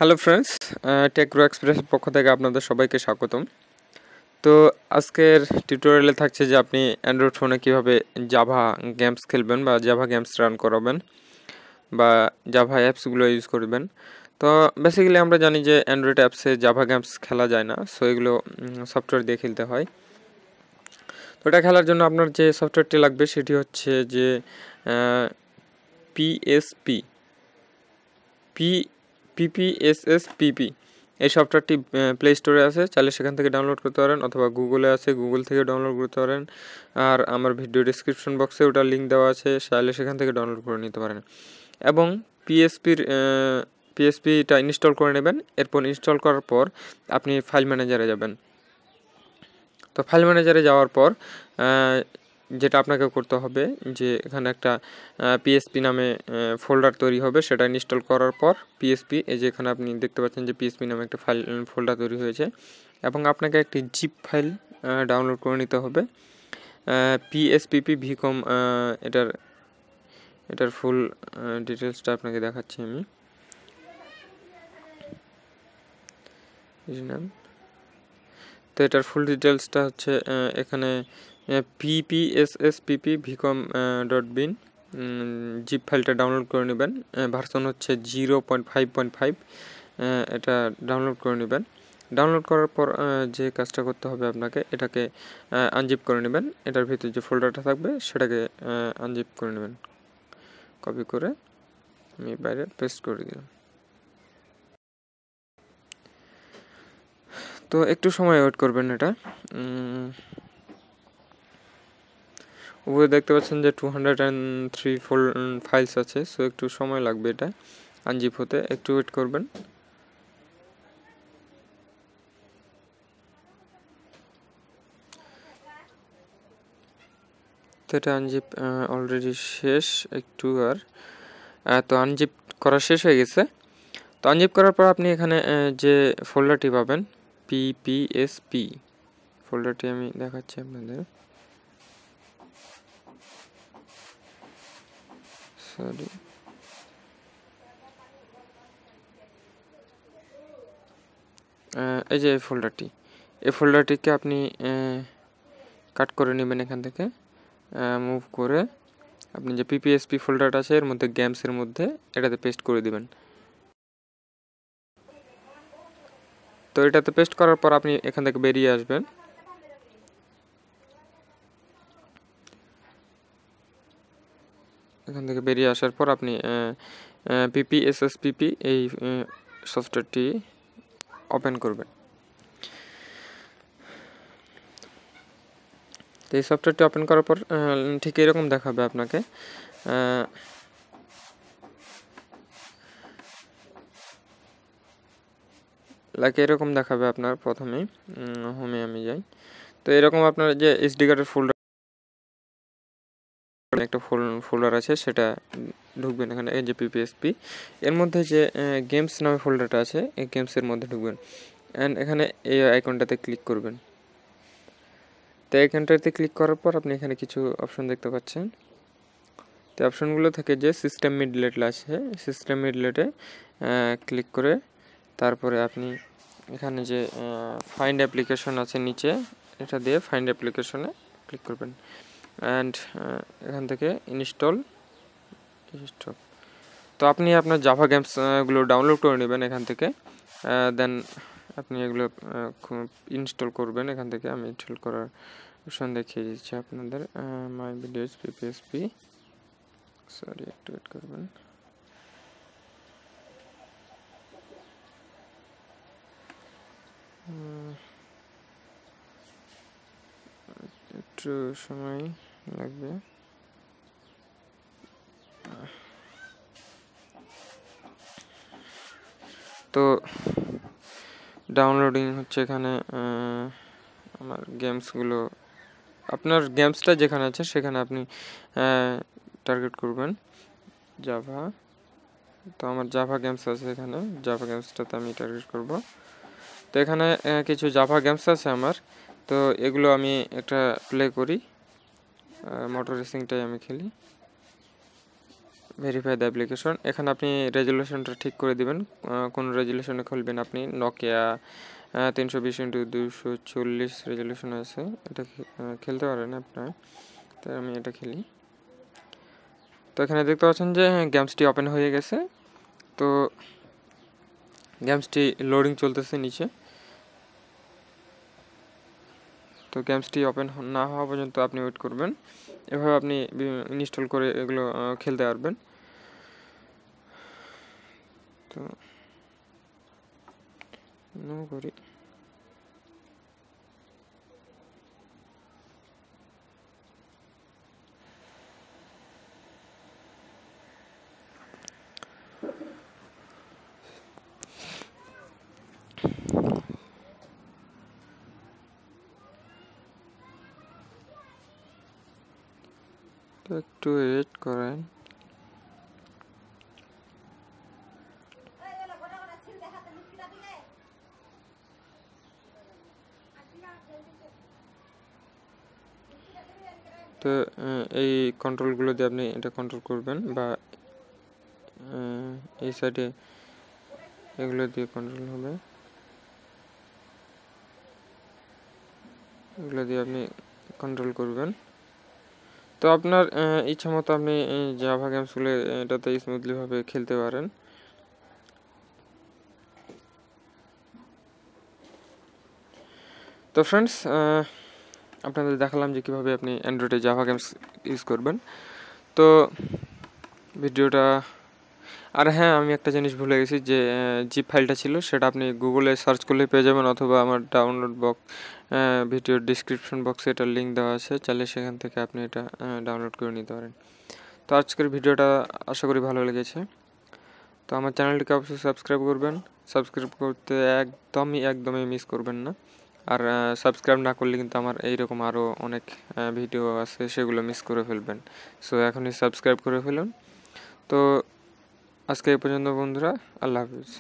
Hello friends, take grow এক্সপ্রেসের পক্ষ থেকে আপনাদের সবাইকে স্বাগতম। তো আজকের টিউটোরিয়ালে থাকছে যে আপনি অ্যান্ড্রয়েড ফোনে কীভাবে জাভা গেমস খেলবেন বা জাভা গেমস রান করাবেন বা জাভা অ্যাপসগুলো ইউজ করবেন। তো বেসিক্যালি আমরা জানি যে অ্যান্ড্রয়েড অ্যাপসে জাভা গেমস খেলা যায় না, সো এগুলো সফটওয়্যার দিয়ে খেলতে হয়। তো এটা খেলার জন্য আপনার যে সফটওয়্যারটি লাগবে সেটি হচ্ছে যে PPSSPP এই সফটওয়্যারটি প্লে স্টোরে আছে, চাইলে সেখান থেকে ডাউনলোড করতে পারেন, অথবা গুগলে আছে, গুগল থেকে ডাউনলোড করতে পারেন। আর আমার ভিডিও ডিসক্রিপশন বক্সে ওটার লিঙ্ক দেওয়া আছে, চাইলে সেখান থেকে ডাউনলোড করে নিতে পারেন। এবং পিএসপিটা ইনস্টল করে নেবেন। এরপর ইনস্টল করার পর আপনি ফাইল ম্যানেজারে যাবেন। তো ফাইল ম্যানেজারে যাওয়ার পর যেটা আপনাকে করতে হবে যে এখানে একটা পিএসপি নামে ফোল্ডার তৈরি হবে, সেটা ইনস্টল করার পর পিএসপি, এই যে এখানে আপনি দেখতে পাচ্ছেন যে পিএসপি নামে একটা ফোল্ডার তৈরি হয়েছে, এবং আপনাকে একটি জিপ ফাইল ডাউনলোড করে নিতে হবে। পিএসপিপি ভিকম এটার ফুল ডিটেলসটা আপনাকে দেখাচ্ছি আমি। তো এটার ফুল ডিটেলসটা হচ্ছে এখানে PPSSPP ভিকম .bin জিপ ফাইলটা ডাউনলোড করে নেবেন। ভার্সন হচ্ছে 0.5.5। এটা ডাউনলোড করে নেবেন। ডাউনলোড করার পর যে কাজটা করতে হবে আপনাকে, এটাকে আনজিপ করে নেবেন। এটার ভিতরে যে ফোল্ডারটা থাকবে সেটাকে আনজিপ করে নেবেন। কপি করে আমি বাইরে পেস্ট করে দিলাম। তো একটু সময় ওয়েট করবেন। এটা উপরে দেখতে পাচ্ছেন যে 203 ফাইলস আছে, সো একটু সময় লাগবে এটা আনজিপ হতে, একটু ওয়েট করবেন। তো এটা আনজিপ অলরেডি শেষ, একটু আর তো আনজিপ করা শেষ হয়ে গেছে। তো আনজিপ করার পর আপনি এখানে যে ফোল্ডারটি পাবেন, পিপিএসপি ফোল্ডারটি আমি দেখাচ্ছি আপনাদের। সরি, এই যে এই ফোল্ডারটিকে আপনি কাট করে নেবেন এখান থেকে, মুভ করে আপনি যে পিপিএসপি ফোল্ডারটা আছে এর মধ্যে গেমসের মধ্যে এটাতে পেস্ট করে দিবেন। তো এটাতে পেস্ট করার পর আপনি এখান থেকে বেরিয়ে আসবেন। এখান থেকে বেরিয়ে আসার পর আপনি পিপিএসএসপিপি এই সফটওয়্যারটি ওপেন করবেন। তো এই সফটওয়্যারটি ওপেন করার পর ঠিক এরকম দেখাবে আপনাকে। এরকম দেখাবে আপনার প্রথমেই। হোমে আমি যাই। তো এরকম আপনার যে এসডি কার্ডের ফোল্ডার, একটা ফোল্ডার আছে, সেটা ঢুকবেন এখানে, এই যে পিপিএসপি এর মধ্যে যে গেমস নামে ফোল্ডারটা আছে, এই গেমসের মধ্যে ঢুকবেন অ্যান্ড এখানে এই আইকনটাতে ক্লিক করবেন। তো এখানটাতে ক্লিক করার পর আপনি এখানে কিছু অপশন দেখতে পাচ্ছেন। তো অপশনগুলো থেকে যে সিস্টেম মিডলেট আছে, সিস্টেম মিডলেটে ক্লিক করে তারপরে আপনি এখানে যে ফাইন্ড অ্যাপ্লিকেশন আছে নিচে, এটা দিয়ে ফাইন্ড অ্যাপ্লিকেশনে ক্লিক করবেন অ্যান্ড এখান থেকে ইনস্টল। তো আপনি আপনার জাভা গেমসগুলো ডাউনলোড করে নেবেন এখান থেকে, দেন আপনি এগুলো ইনস্টল করবেন এখান থেকে। আমি ইনস্টল করার অপশন দেখিয়ে দিচ্ছি আপনাদের। মাই ভিডিওস পিপিএসপি, সরি একটু ওয়েট করবেন। একটু সময় লাগবে। তো ডাউনলোডিং হচ্ছে এখানে। আমার গেমসগুলো, আপনার গেমসটা যেখানে আছে সেখানে আপনি টার্গেট করবেন জাভা। তো আমার জাভা গেমস আছে এখানে, জাভা গেমসটাতে আমি টার্গেট করব। তো এখানে কিছু জাভা গেমস আছে আমার, তো এগুলো আমি একটা প্লে করি। মোটর রেসিংটাই আমি খেলি। Verify the application. এখানে আপনি রেজুলেশনটা ঠিক করে দিবেন, কোন রেজুলেশনে খুলবেন আপনি। নোকিয়া 320x240 রেজুলেশন আছে, এটা খেলতে পারেন আপনার। তো আমি এটা খেলি। তো এখানে দেখতে পাচ্ছেন যে গেমসটি ওপেন হয়ে গেছে। তো গেমসটি লোডিং চলতেছে নিচে। তো গেমসটি ওপেন না হওয়া পর্যন্ত আপনি ওয়েট করবেন। এভাবে আপনি ইনস্টল করে এগুলো খেলতে পারবেন। তো করি তো একটু ওয়েট করেন। তো এই কন্ট্রোলগুলো দিয়ে আপনি এটা কন্ট্রোল করবেন, বা এই সাইডে এগুলো দিয়ে কন্ট্রোল হবে, এগুলো দিয়ে আপনি কন্ট্রোল করবেন। তো আপনার ইচ্ছা মতো আপনি জাভা গেমসগুলো এটাতে স্মুথলিভাবে খেলতে পারেন। তো ফ্রেন্ডস, আপনাদের দেখালাম যে কীভাবে আপনি অ্যান্ড্রয়েডে জাভা গেমস ইউজ করবেন। তো ভিডিওটা, আর হ্যাঁ, আমি একটা জিনিস ভুলে গেছি, যে জিপ ফাইলটা ছিল সেটা আপনি গুগলে সার্চ করলে পেয়ে যাবেন, অথবা আমার ডাউনলোড বক্স ভিডিওর ডিসক্রিপশন বক্সে এটার লিঙ্ক দেওয়া আছে, চাইলে সেখান থেকে আপনি এটা ডাউনলোড করে নিতে পারেন। তো আজকের ভিডিওটা আশা করি ভালো লেগেছে। তো আমার চ্যানেলটিকে অবশ্যই সাবস্ক্রাইব করবেন। সাবস্ক্রাইব করতে একদমই মিস করবেন না। আর সাবস্ক্রাইব না করলে কিন্তু আমার এইরকম আরও অনেক ভিডিও আছে, সেগুলো মিস করে ফেলবেন। সো এখনই সাবস্ক্রাইব করে ফেলুন। তো আজকে এই পর্যন্ত বন্ধুরা, আল্লাহ হাফিজ।